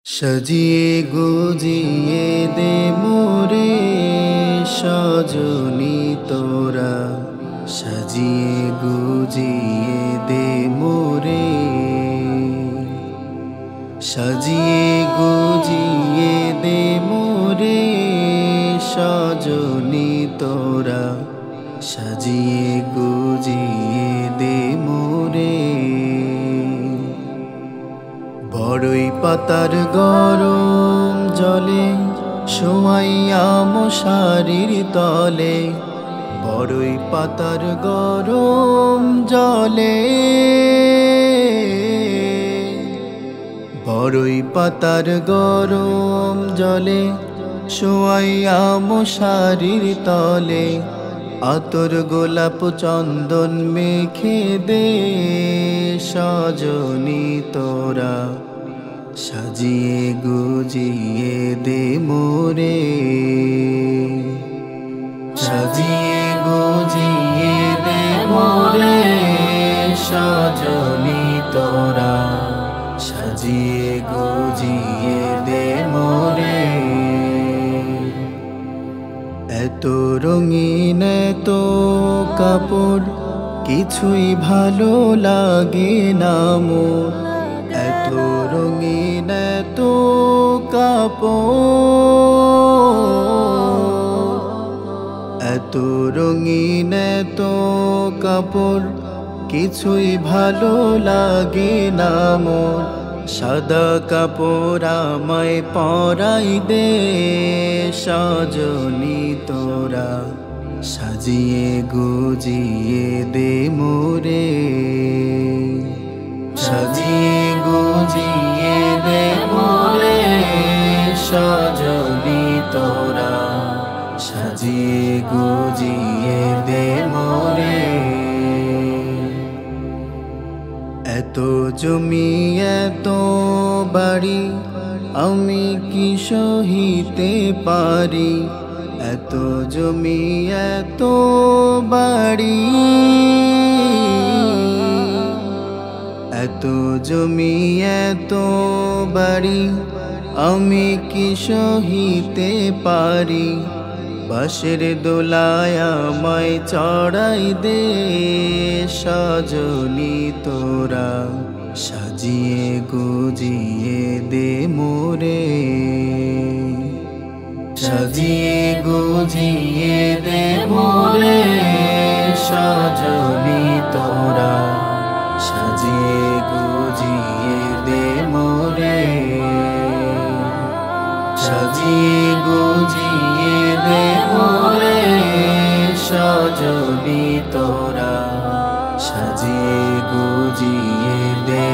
সাজিয়ে গুজিয়ে দে মোরে সজনী তোরা, সাজিয়ে গুজিয়ে দে মোরে, সাজিয়ে গুজিয়ে দে মোরে সজনী তোরা, সাজিয়ে গুজিয়ে দে মোরে। বড়ই পাতার গরম জলে শোয়াইয়া মশারির তলে, বড়ই পাতার গরম জলে, বড়ই পাতার গরম জলে শোয়াইয়া মশারির তলে, আতর গোলাপ চন্দন মেখে দে সজনী তোরা, সাজিয়ে গুজিয়ে দে মোরে, সাজিয়ে গুজিয়ে দে মোরে সজনী তোরা, সাজিয়ে গুজিয়ে দে মোরে। এত রঙিন এত কাপড় কিছুই ভালো লাগে না মোর, এত রঙিন এত কাপড়, এত রঙিন এত কাপড় কিছুই ভালো লাগে না মোর। সাদা কাপড় আমায় পরাই দে সজনী তোরা, সাজিয়ে গুজিয়ে দে মোরে, সাজিয়ে গুজিয়ে দে মোরে সজনী তোরা, সাজিয়ে গুজিয়ে দে মোরে। এত জমি এত বাড়ি আমি কি সহিতে পারি, এত জমি এত বাড়ি, এত জমি এত বাড়ি আমি কি সহিতে পারি। বাঁশের দোলায় আমায় চড়াই দে সজনী তোরা, সাজিয়ে গুজিয়ে দে মোরে, সাজিয়ে গুজিয়ে দে মোরে সজনী তোরা, সাজিয়ে গুজিয়ে দে মোরে, সাজিয়ে গুজিয়ে দে মোরে সজনী তোরা, সাজিয়ে গুজিয়ে দে